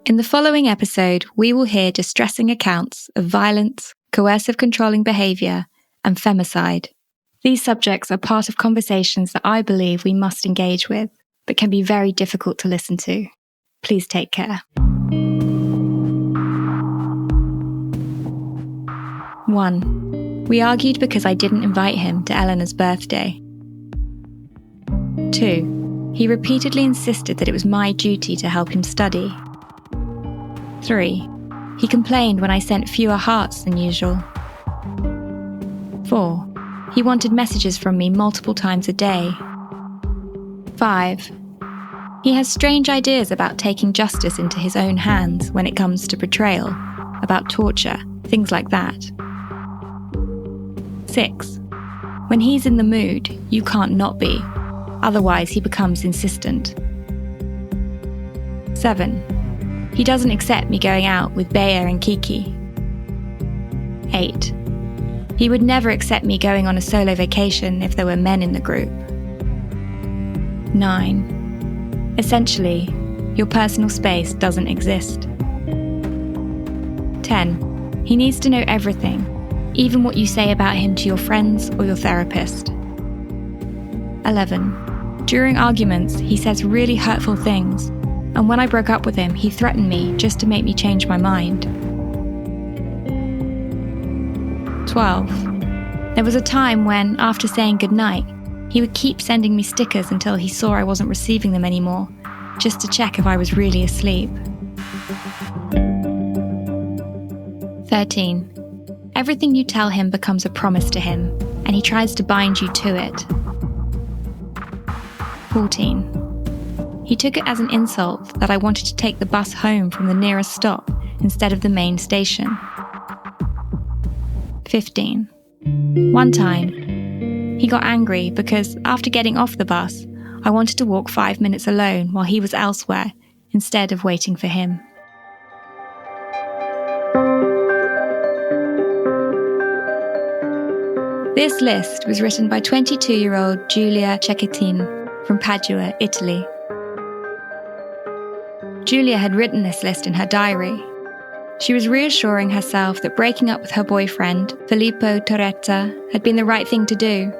In the following episode, we will hear distressing accounts of violence, coercive controlling behaviour, and femicide. These subjects are part of conversations that I believe we must engage with, but can be very difficult to listen to. Please take care. 1. We argued because I didn't invite him to Eleanor's birthday. 2. He repeatedly insisted that it was my duty to help him study. 3. He complained when I sent fewer hearts than usual. 4. He wanted messages from me multiple times a day. 5. He has strange ideas about taking justice into his own hands when it comes to betrayal, about torture, things like that. 6. When he's in the mood, you can't not be, otherwise he becomes insistent. 7. He doesn't accept me going out with Bea and Kiki. 8. He would never accept me going on a solo vacation if there were men in the group. 9. Essentially, your personal space doesn't exist. 10. He needs to know everything, even what you say about him to your friends or your therapist. 11. During arguments, he says really hurtful things, and when I broke up with him, he threatened me just to make me change my mind. 12. There was a time when, after saying goodnight, he would keep sending me stickers until he saw I wasn't receiving them anymore, just to check if I was really asleep. 13. Everything you tell him becomes a promise to him, and he tries to bind you to it. 14. He took it as an insult that I wanted to take the bus home from the nearest stop instead of the main station. 15. One time, he got angry because after getting off the bus, I wanted to walk 5 minutes alone while he was elsewhere instead of waiting for him. This list was written by 22-year-old Giulia Cecchettin from Padua, Italy. Giulia had written this list in her diary. She was reassuring herself that breaking up with her boyfriend, Filippo Torretta, had been the right thing to do.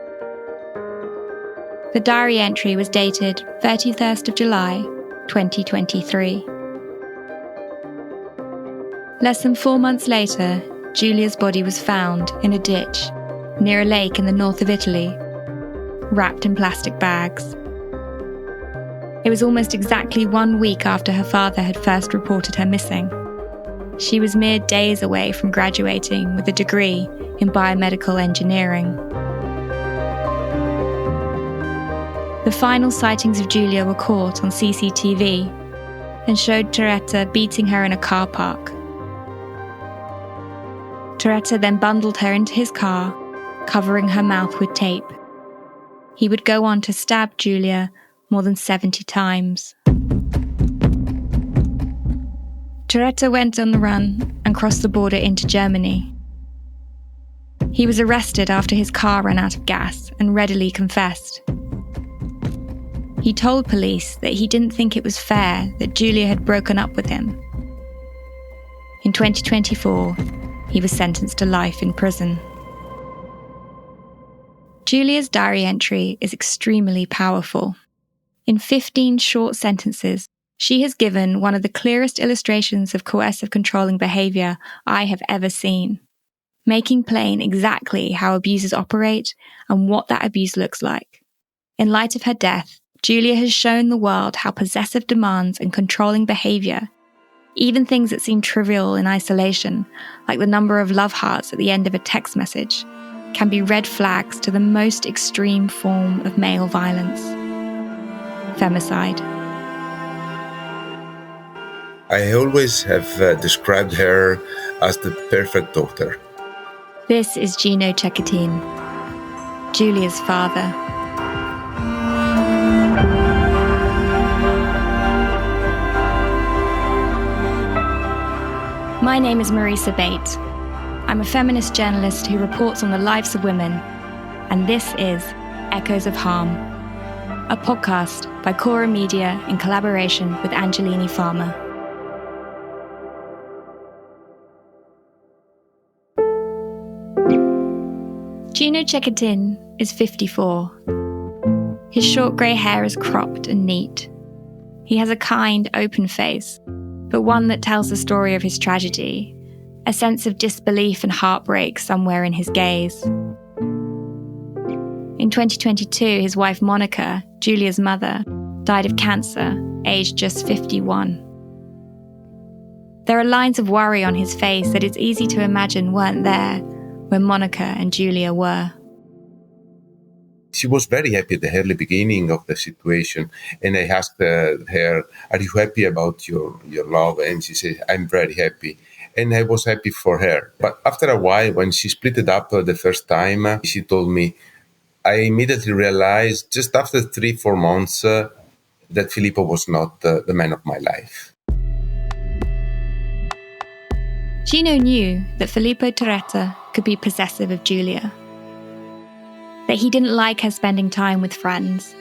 The diary entry was dated 31st of July, 2023. Less than 4 months later, Giulia's body was found in a ditch near a lake in the north of Italy, wrapped in plastic bags. It was almost exactly 1 week after her father had first reported her missing. She was mere days away from graduating with a degree in biomedical engineering. The final sightings of Giulia were caught on CCTV and showed Torretta beating her in a car park. Torretta then bundled her into his car, covering her mouth with tape. He would go on to stab Giulia more than 70 times. Torretta went on the run and crossed the border into Germany. He was arrested after his car ran out of gas and readily confessed. He told police that he didn't think it was fair that Giulia had broken up with him. In 2024, he was sentenced to life in prison. Giulia's diary entry is extremely powerful. In 15 short sentences, she has given one of the clearest illustrations of coercive controlling behaviour I have ever seen, making plain exactly how abusers operate and what that abuse looks like. In light of her death, Giulia has shown the world how possessive demands and controlling behaviour, even things that seem trivial in isolation, like the number of love hearts at the end of a text message, can be red flags to the most extreme form of male violence: femicide. I always have described her as the perfect daughter. This is Gino Cecchettin, Giulia's father. My name is Marisa Bate. I'm a feminist journalist who reports on the lives of women, and this is Echoes of Harm, a podcast by Cora Media in collaboration with Angelini Pharma. Gino Cecchettin is 54. His short grey hair is cropped and neat. He has a kind, open face, but one that tells the story of his tragedy, a sense of disbelief and heartbreak somewhere in his gaze. In 2022, his wife Monica, Giulia's mother, died of cancer, aged just 51. There are lines of worry on his face that it's easy to imagine weren't there when Monica and Giulia were. She was very happy at the early beginning of the situation. And I asked her, are you happy about your love? And she said, I'm very happy. And I was happy for her. But after a while, when she split it up the first time, she told me, I immediately realized just after 3-4 months that Filippo was not the man of my life. Gino knew that Filippo Turetta could be possessive of Giulia, that he didn't like her spending time with friends.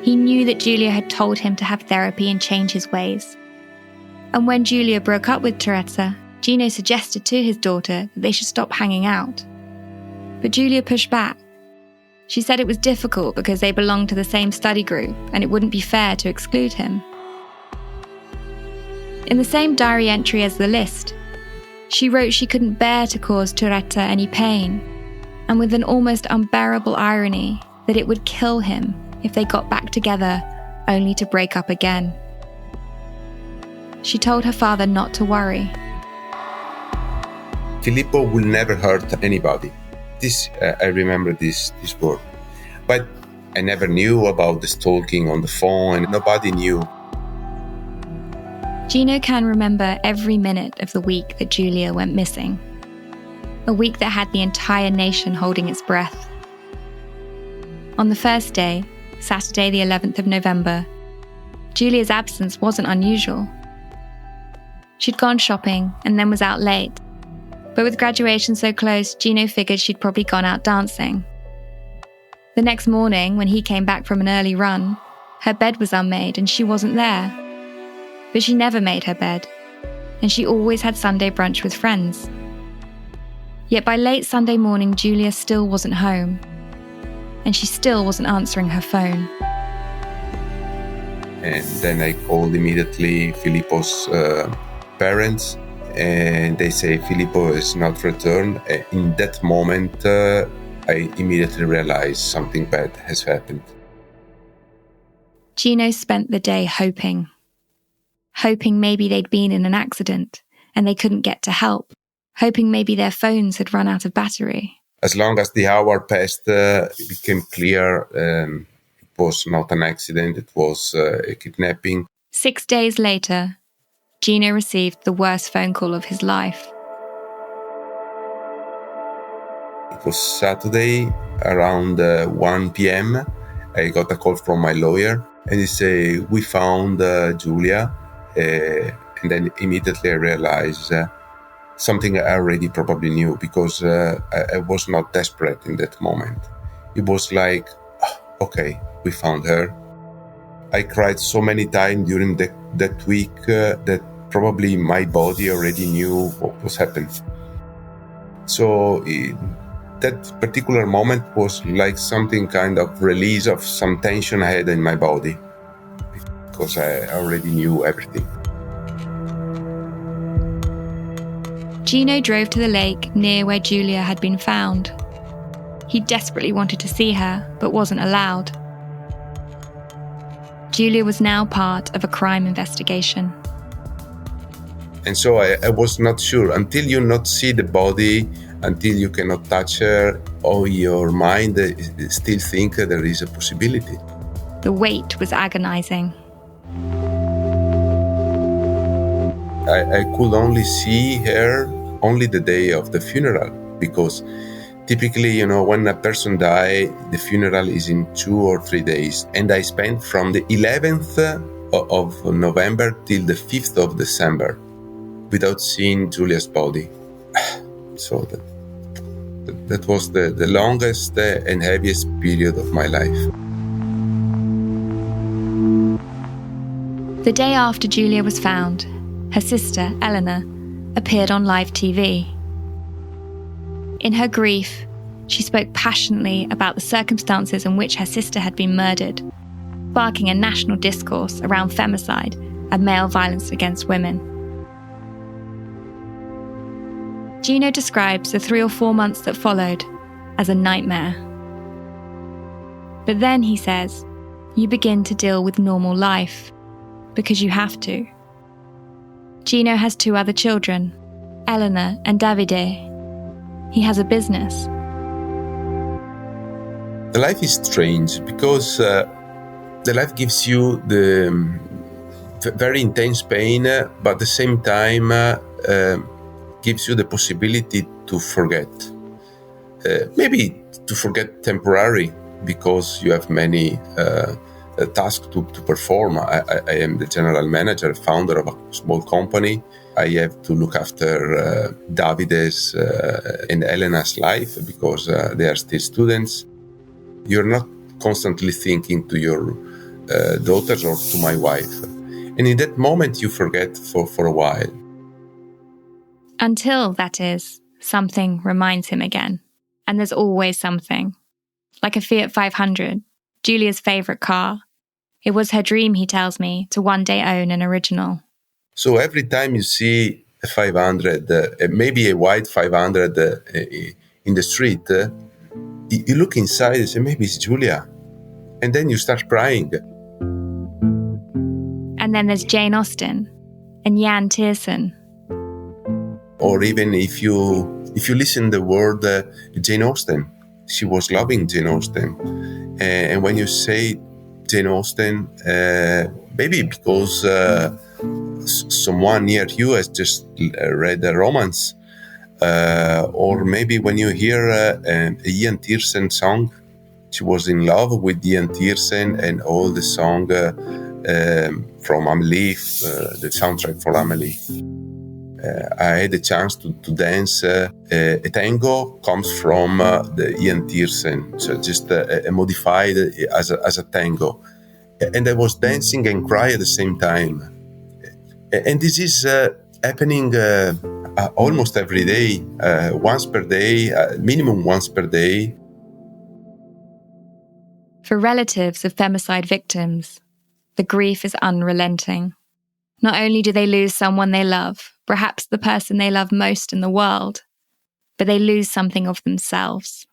He knew that Giulia had told him to have therapy and change his ways. And when Giulia broke up with Turetta, Gino suggested to his daughter that they should stop hanging out. But Giulia pushed back. She said it was difficult because they belonged to the same study group and it wouldn't be fair to exclude him. In the same diary entry as the list, she wrote she couldn't bear to cause Turetta any pain, and with an almost unbearable irony that it would kill him if they got back together only to break up again. She told her father not to worry. Filippo will never hurt anybody. I remember this word. But I never knew about the stalking on the phone, and nobody knew. Gino can remember every minute of the week that Giulia went missing. A week that had the entire nation holding its breath. On the first day, Saturday the 11th of November, Giulia's absence wasn't unusual. She'd gone shopping and then was out late. But with graduation so close, Gino figured she'd probably gone out dancing. The next morning, when he came back from an early run, her bed was unmade and she wasn't there. But she never made her bed, and she always had Sunday brunch with friends. Yet by late Sunday morning, Giulia still wasn't home, and she still wasn't answering her phone. And then I called immediately Filippo's parents, and they say Filippo is not returned. In that moment, I immediately realized something bad has happened. Gino spent the day hoping maybe they'd been in an accident and they couldn't get to help, hoping maybe their phones had run out of battery. As long as the hour passed, it became clear it was not an accident, it was a kidnapping. 6 days later, Gino received the worst phone call of his life. It was Saturday around 1 p.m. I got a call from my lawyer and he said, we found Giulia. And then immediately I realized something I already probably knew because I was not desperate in that moment. It was like, okay, we found her. I cried so many times during that week that probably my body already knew what was happening. So that particular moment was like something kind of release of some tension I had in my body because I already knew everything. Gino drove to the lake near where Giulia had been found. He desperately wanted to see her, but wasn't allowed. Giulia was now part of a crime investigation. And so I was not sure. Until you not see the body, until you cannot touch her, or your mind still think there is a possibility. The wait was agonizing. I could only see her only the day of the funeral, because typically, when a person dies, the funeral is in 2 or 3 days. And I spent from the 11th of November till the 5th of December without seeing Giulia's body. So that was the longest and heaviest period of my life. The day after Giulia was found, her sister, Eleanor, appeared on live TV. In her grief, she spoke passionately about the circumstances in which her sister had been murdered, sparking a national discourse around femicide and male violence against women. Gino describes the 3 or 4 months that followed as a nightmare. But then, he says, you begin to deal with normal life, because you have to. Gino has 2 other children, Elena and Davide. He has a business. The life is strange because the life gives you the very intense pain, but at the same time gives you the possibility to forget. Maybe to forget temporarily, because you have many tasks to perform. I am the general manager, founder of a small company. I have to look after Davide's and Elena's life because they are still students. You're not constantly thinking to your daughters or to my wife. And in that moment, you forget for a while. Until, that is, something reminds him again. And there's always something. Like a Fiat 500, Giulia's favourite car. It was her dream, he tells me, to one day own an original. So every time you see a 500, maybe a white 500 in the street, you look inside and say, maybe it's Giulia. And then you start crying. And then there's Jane Austen and Jan Tiersen. Or even if you listen the word Jane Austen, she was loving Jane Austen. And when you say Jane Austen, maybe because someone near you has just read a romance, or maybe when you hear a Jan Tiersen song, she was in love with Jan Tiersen and all the song from Amelie, the soundtrack for Amelie. I had the chance to dance a tango comes from the Jan Tiersen, so just modified as a tango. And I was dancing and crying at the same time. And this is happening almost every day, once per day, minimum once per day. For relatives of femicide victims, the grief is unrelenting. Not only do they lose someone they love, perhaps the person they love most in the world, but they lose something of themselves.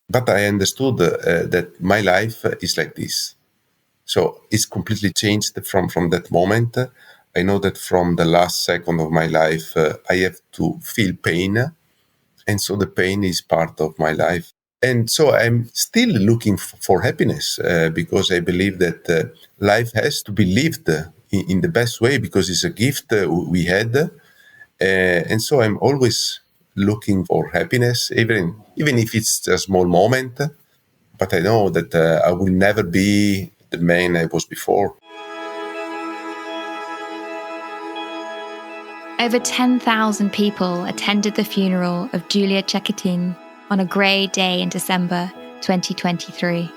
But I understood that my life is like this. So it's completely changed from that moment. I know that from the last second of my life, I have to feel pain. And so the pain is part of my life. And so I'm still looking for happiness because I believe that life has to be lived in the best way because it's a gift we had. And so I'm always looking for happiness, even if it's a small moment. But I know that I will never be the man I was before. Over 10,000 people attended the funeral of Giulia Cecchettin on a grey day in December 2023.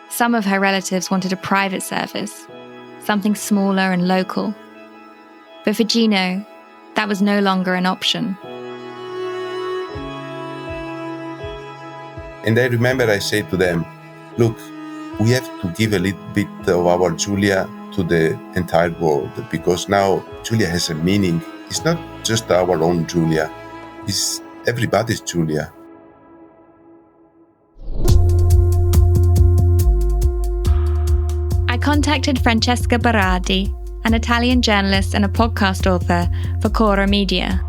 Some of her relatives wanted a private service, something smaller and local. But for Gino, that was no longer an option. And I remember I said to them, look, we have to give a little bit of our Giulia to the entire world because now Giulia has a meaning. It's not just our own Giulia, it's everybody's Giulia. I contacted Francesca Berardi, an Italian journalist and a podcast author for Cora Media.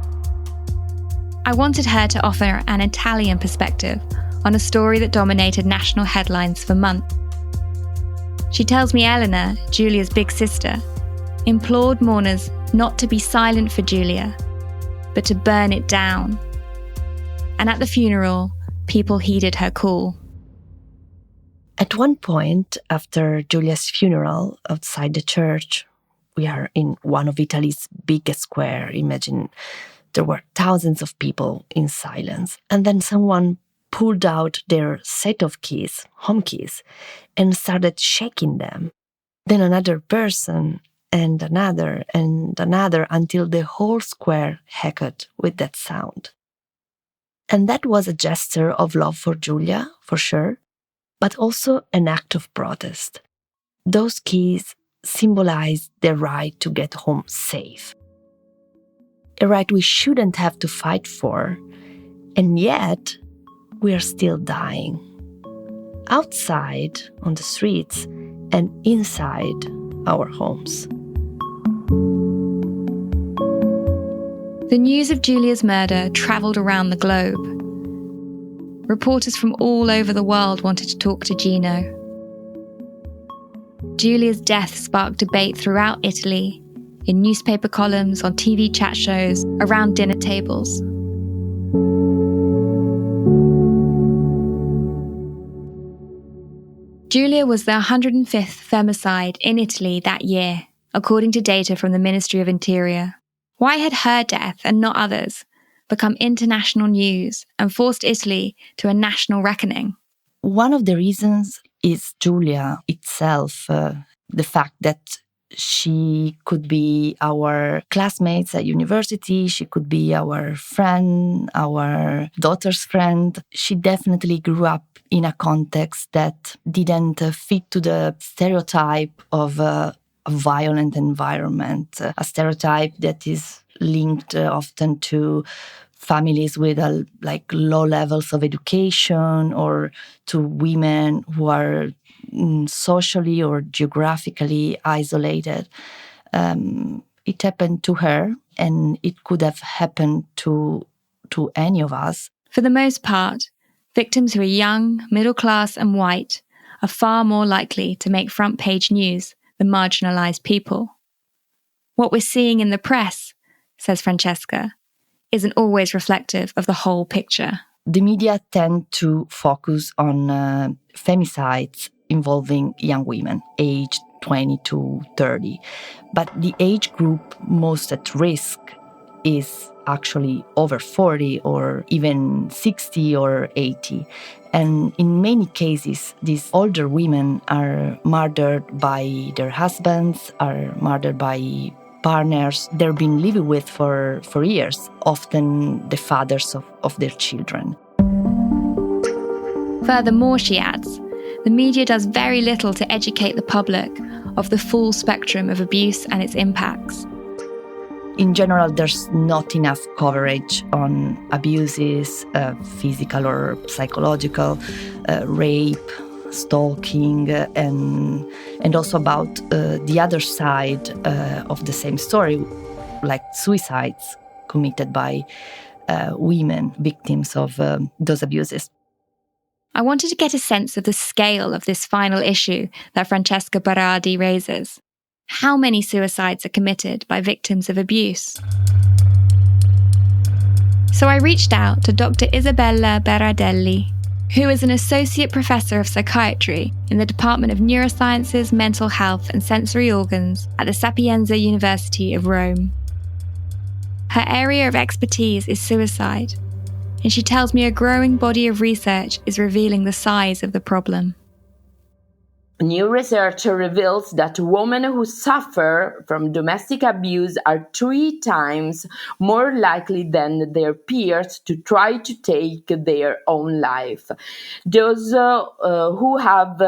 I wanted her to offer an Italian perspective on a story that dominated national headlines for months. She tells me Elena, Giulia's big sister, implored mourners not to be silent for Giulia, but to burn it down. And at the funeral, people heeded her call. At one point, after Giulia's funeral outside the church, we are in one of Italy's biggest squares. Imagine there were thousands of people in silence. And then someone pulled out their set of keys, home keys, and started shaking them. Then another person, and another, until the whole square echoed with that sound. And that was a gesture of love for Giulia, for sure, but also an act of protest. Those keys symbolize their right to get home safe. A right we shouldn't have to fight for, and yet we are still dying. Outside, on the streets, and inside our homes. The news of Giulia's murder travelled around the globe. Reporters from all over the world wanted to talk to Gino. Giulia's death sparked debate throughout Italy, in newspaper columns, on TV chat shows, around dinner tables. Giulia was the 105th femicide in Italy that year, according to data from the Ministry of Interior. Why had her death, and not others, become international news and forced Italy to a national reckoning? One of the reasons is Giulia itself, the fact that she could be our classmates at university, she could be our friend, our daughter's friend. She definitely grew up in a context that didn't fit to the stereotype of a violent environment, a stereotype that is linked often to families with low levels of education, or to women who are socially or geographically isolated. It happened to her, and it could have happened to any of us. For the most part, victims who are young, middle class and white are far more likely to make front page news than marginalised people. What we're seeing in the press, says Francesca, isn't always reflective of the whole picture. The media tend to focus on femicides involving young women, aged 20 to 30. But the age group most at risk is actually over 40 or even 60 or 80. And in many cases, these older women are murdered by their husbands, are murdered by partners they've been living with for years, often the fathers of their children. Furthermore, she adds, the media does very little to educate the public of the full spectrum of abuse and its impacts. In general, there's not enough coverage on abuses, physical or psychological, rape, stalking, and also about the other side of the same story, like suicides committed by women victims of those abuses. I wanted to get a sense of the scale of this final issue that Francesca Berardi raises. How many suicides are committed by victims of abuse? So I reached out to Dr. Isabella Berardelli, who is an associate professor of psychiatry in the Department of Neurosciences, Mental Health and Sensory Organs at the Sapienza University of Rome. Her area of expertise is suicide, and she tells me a growing body of research is revealing the size of the problem. New research reveals that women who suffer from domestic abuse are 3 times more likely than their peers to try to take their own life. Those who have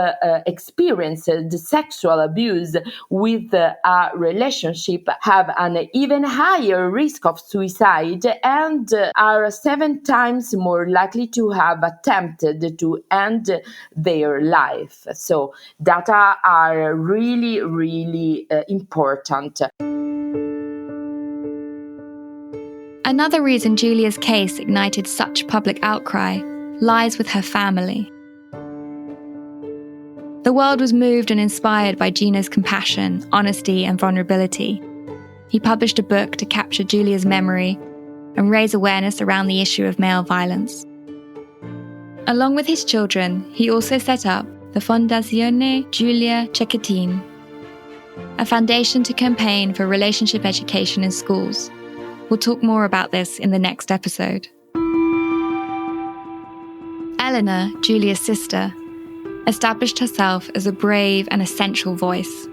experienced sexual abuse with a relationship have an even higher risk of suicide and are 7 times more likely to have attempted to end their life. So data are really, really important. Another reason Giulia's case ignited such public outcry lies with her family. The world was moved and inspired by Gino's compassion, honesty, and vulnerability. He published a book to capture Giulia's memory and raise awareness around the issue of male violence. Along with his children, he also set up the Fondazione Giulia Cecchettin, a foundation to campaign for relationship education in schools. We'll talk more about this in the next episode. Eleanor, Giulia's sister, established herself as a brave and essential voice.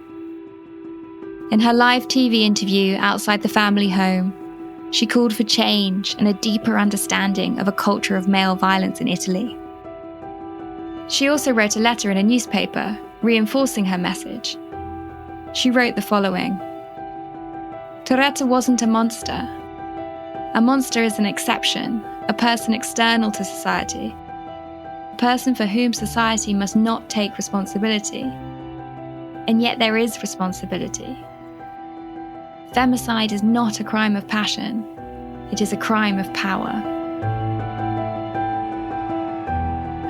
In her live TV interview outside the family home, She called for change and a deeper understanding of a culture of male violence in Italy. She also wrote a letter in a newspaper, reinforcing her message. She wrote the following: Toretta wasn't a monster. A monster is an exception, a person external to society, a person for whom society must not take responsibility. And yet there is responsibility. Femicide is not a crime of passion, it is a crime of power.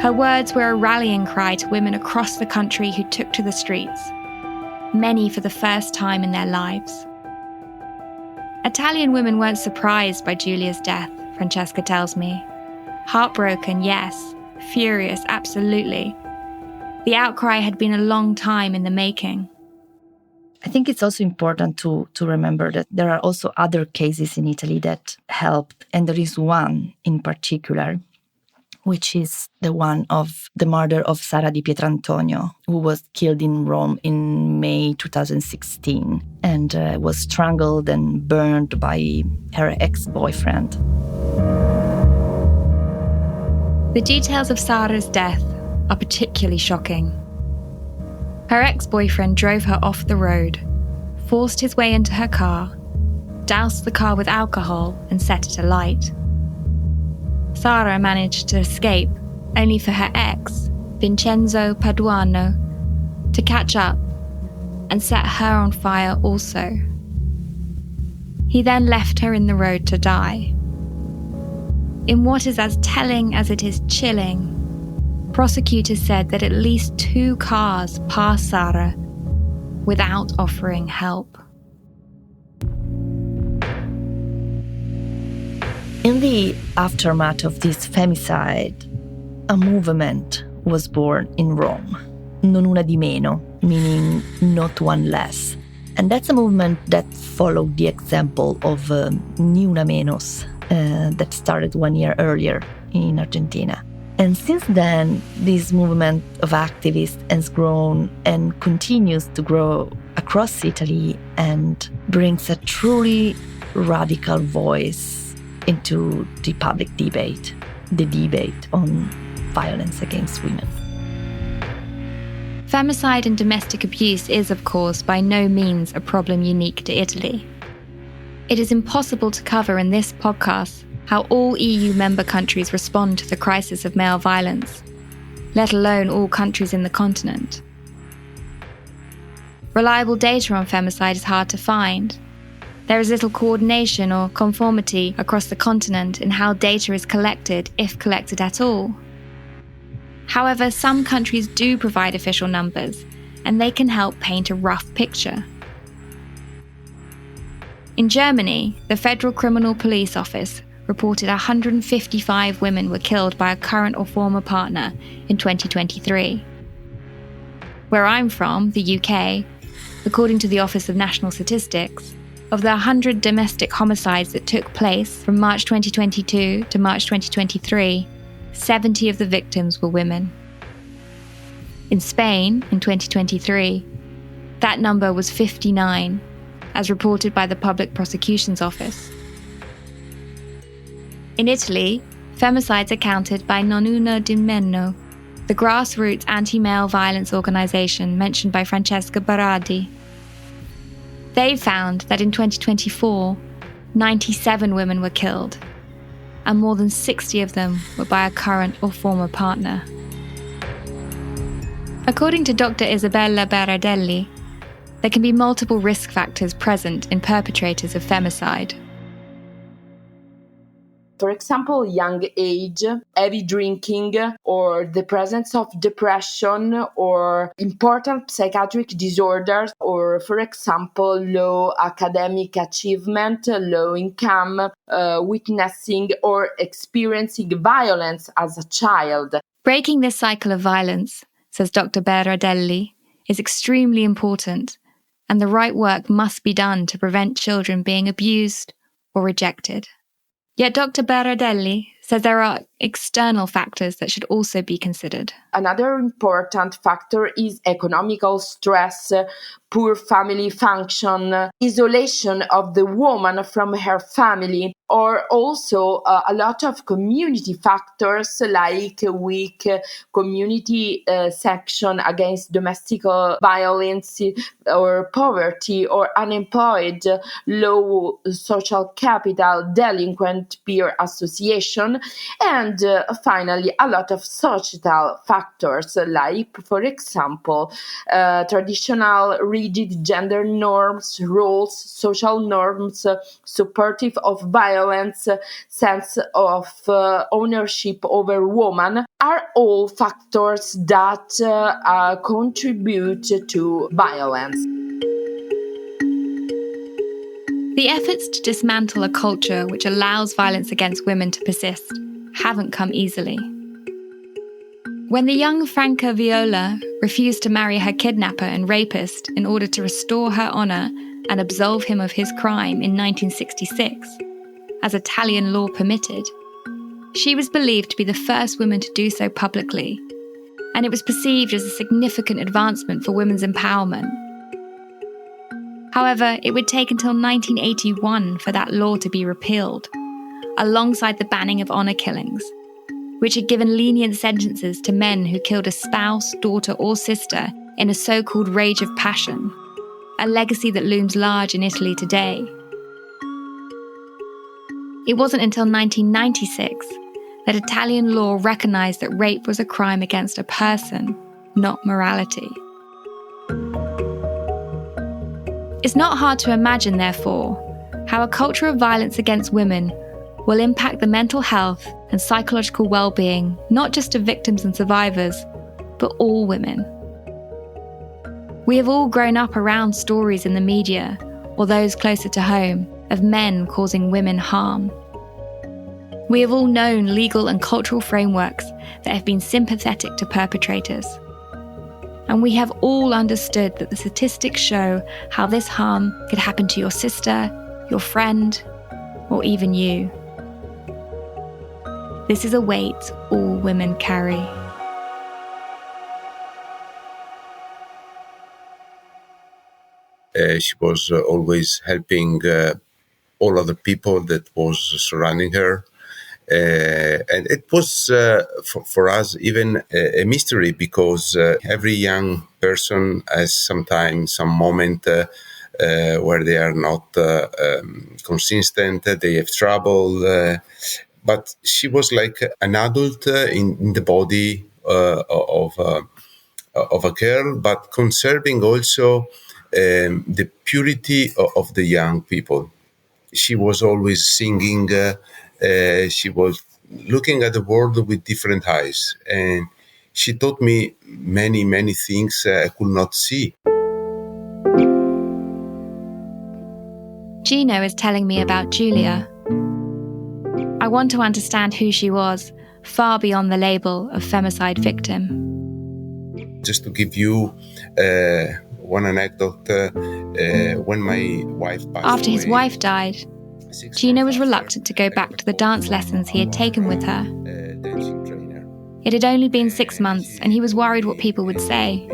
Her words were a rallying cry to women across the country who took to the streets, many for the first time in their lives. Italian women weren't surprised by Giulia's death, Francesca tells me. Heartbroken, yes. Furious, absolutely. The outcry had been a long time in the making. I think it's also important to remember that there are also other cases in Italy that helped, and there is one in particular, which is the one of the murder of Sara Di Pietrantonio, who was killed in Rome in May 2016 and was strangled and burned by her ex-boyfriend. The details of Sara's death are particularly shocking. Her ex-boyfriend drove her off the road, forced his way into her car, doused the car with alcohol and set it alight. Sara managed to escape, only for her ex, Vincenzo Paduano, to catch up and set her on fire also. He then left her in the road to die. In what is as telling as it is chilling, prosecutors said that at least 2 cars passed Sara without offering help. In the aftermath of this femicide, a movement was born in Rome, Non una di meno, meaning not one less. And that's a movement that followed the example of Ni una menos, that started 1 year earlier in Argentina. And since then, this movement of activists has grown and continues to grow across Italy and brings a truly radical voice into the public debate, the debate on violence against women. Femicide and domestic abuse is, of course, by no means a problem unique to Italy. It is impossible to cover in this podcast how all EU member countries respond to the crisis of male violence, let alone all countries in the continent. Reliable data on femicide is hard to find. There is little coordination or conformity across the continent in how data is collected, if collected at all. However, some countries do provide official numbers, and they can help paint a rough picture. In Germany, the Federal Criminal Police Office reported 155 women were killed by a current or former partner in 2023. Where I'm from, the UK, according to the Office of National Statistics, of the 100 domestic homicides that took place from March 2022 to March 2023, 70 of the victims were women. In Spain, in 2023, that number was 59, as reported by the Public Prosecution's Office. In Italy, femicides are counted by Non una di meno, the grassroots anti-male violence organisation mentioned by Francesca Berardi. They found that in 2024, 97 women were killed, and more than 60 of them were by a current or former partner. According to Dr. Isabella Berardelli, there can be multiple risk factors present in perpetrators of femicide. For example, young age, heavy drinking, or the presence of depression or important psychiatric disorders, or, for example, low academic achievement, low income, witnessing or experiencing violence as a child. Breaking this cycle of violence, says Dr. Berardelli, is extremely important, and the right work must be done to prevent children being abused or rejected. Yet Dr. Berardelli says there are external factors that should also be considered. Another important factor is economical stress, poor family function, isolation of the woman from her family, or also a lot of community factors like weak community section against domestic violence or poverty or unemployed, low social capital, delinquent peer association, and finally a lot of societal factors like, for example, traditional rigid gender norms, roles, social norms, supportive of violence, sense of ownership over woman, are all factors that contribute to violence. The efforts to dismantle a culture which allows violence against women to persist haven't come easily. When the young Franca Viola refused to marry her kidnapper and rapist in order to restore her honour and absolve him of his crime in 1966, as Italian law permitted, she was believed to be the first woman to do so publicly, and it was perceived as a significant advancement for women's empowerment. However, it would take until 1981 for that law to be repealed, alongside the banning of honour killings, which had given lenient sentences to men who killed a spouse, daughter or sister in a so-called rage of passion, a legacy that looms large in Italy today. It wasn't until 1996 that Italian law recognised that rape was a crime against a person, not morality. It's not hard to imagine, therefore, how a culture of violence against women will impact the mental health and psychological well-being not just of victims and survivors, but all women. We have all grown up around stories in the media, or those closer to home, of men causing women harm. We have all known legal and cultural frameworks that have been sympathetic to perpetrators. And we have all understood that the statistics show how this harm could happen to your sister, your friend, or even you. This is a weight all women carry. She was always helping all other people that was surrounding her. And it was, for us, even a mystery, because every young person has sometimes some moment where they are not consistent, they have trouble. But she was like an adult in the body of a girl, but conserving also the purity of the young people. She was always singing. She was looking at the world with different eyes, and she taught me many, many things I could not see. Gino is telling me about Giulia. I want to understand who she was, far beyond the label of femicide victim. Just to give you one anecdote, when my wife passed away, after his wife died, Gino was reluctant to go back to the dance lessons he had taken with her. It had only been 6 months, and he was worried what people would say.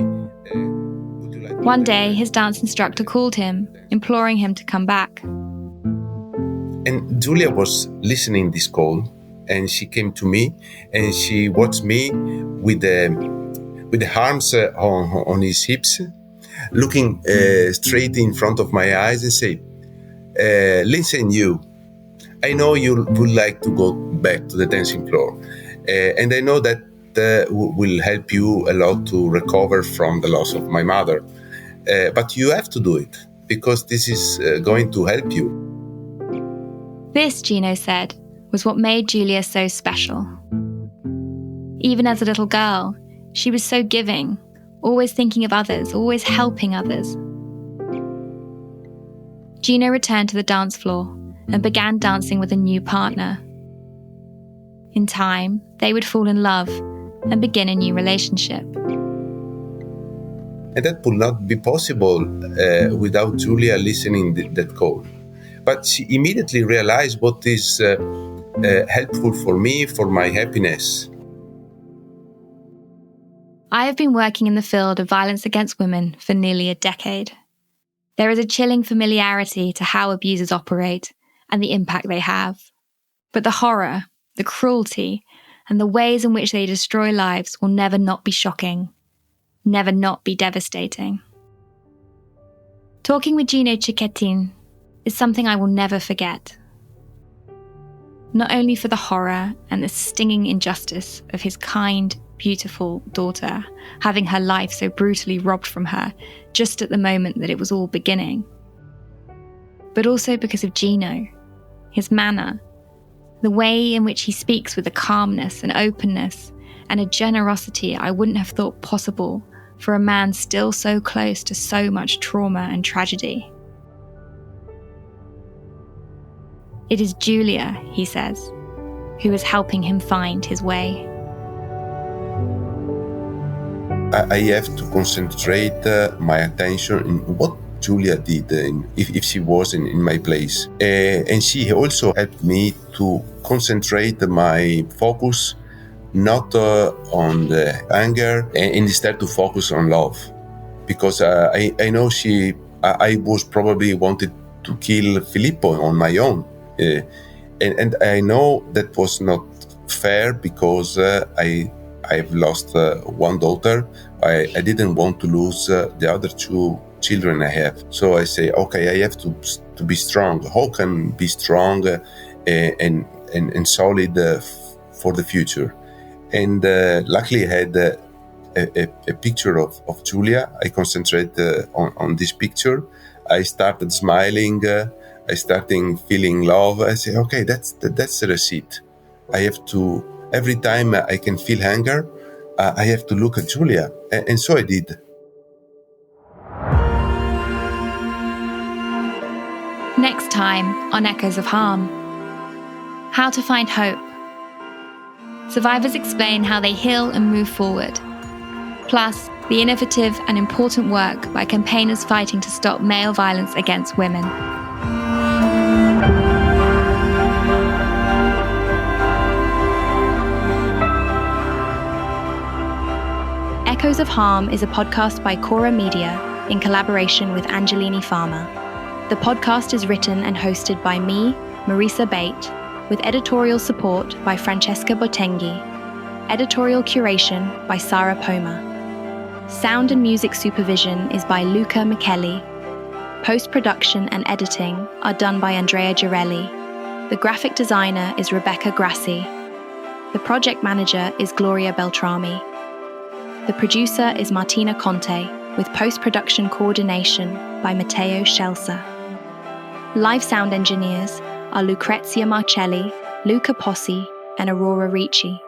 One day, his dance instructor called him, imploring him to come back. And Giulia was listening this call, and she came to me, and she watched me with the arms on his hips, looking straight in front of my eyes, and say, "Listen, you. I know you would like to go back to the dancing floor, and I know that will help you a lot to recover from the loss of my mother. But you have to do it, because this is going to help you." This, Gino said, was what made Giulia so special. Even as a little girl, she was so giving, always thinking of others, always helping others. Gino returned to the dance floor and began dancing with a new partner. In time, they would fall in love and begin a new relationship. And that would not be possible without Giulia listening that call. But she immediately realized what is helpful for me, for my happiness. I have been working in the field of violence against women for nearly a decade. There is a chilling familiarity to how abusers operate and the impact they have. But the horror, the cruelty, and the ways in which they destroy lives will never not be shocking, never not be devastating. Talking with Gino Cecchettin is something I will never forget. Not only for the horror and the stinging injustice of his kind, beautiful daughter having her life so brutally robbed from her just at the moment that it was all beginning, but also because of Gino, his manner, the way in which he speaks with a calmness and openness and a generosity I wouldn't have thought possible for a man still so close to so much trauma and tragedy. It is Giulia, he says, who is helping him find his way. I have to concentrate my attention in what Giulia did if she was in my place. And she also helped me to concentrate my focus not on the anger and instead to focus on love. Because I know I was probably wanted to kill Filippo on my own. And I know that was not fair because I've lost one daughter. I didn't want to lose the other two children I have. So I say, okay, I have to be strong. How can be strong and solid for the future? And luckily I had a picture of Giulia. I concentrated on this picture. I started smiling. I started feeling love. I say, okay, that's the receipt. I have to, every time I can feel anger, I have to look at Giulia. And so I did. Next time on Echoes of Harm. How to find hope. Survivors explain how they heal and move forward. Plus, the innovative and important work by campaigners fighting to stop male violence against women. Echoes of Harm is a podcast by Cora Media in collaboration with Angelini Pharma. The podcast is written and hosted by me, Marisa Bate, with editorial support by Francesca Berardi, editorial curation by Sarah Poma. Sound and music supervision is by Luca Micheli. Post-production and editing are done by Andrea Girelli. The graphic designer is Rebecca Grassi. The project manager is Gloria Beltrami. The producer is Martina Conte, with post-production coordination by Matteo Scelsa. Live sound engineers are Lucrezia Marcelli, Luca Possi, and Aurora Ricci.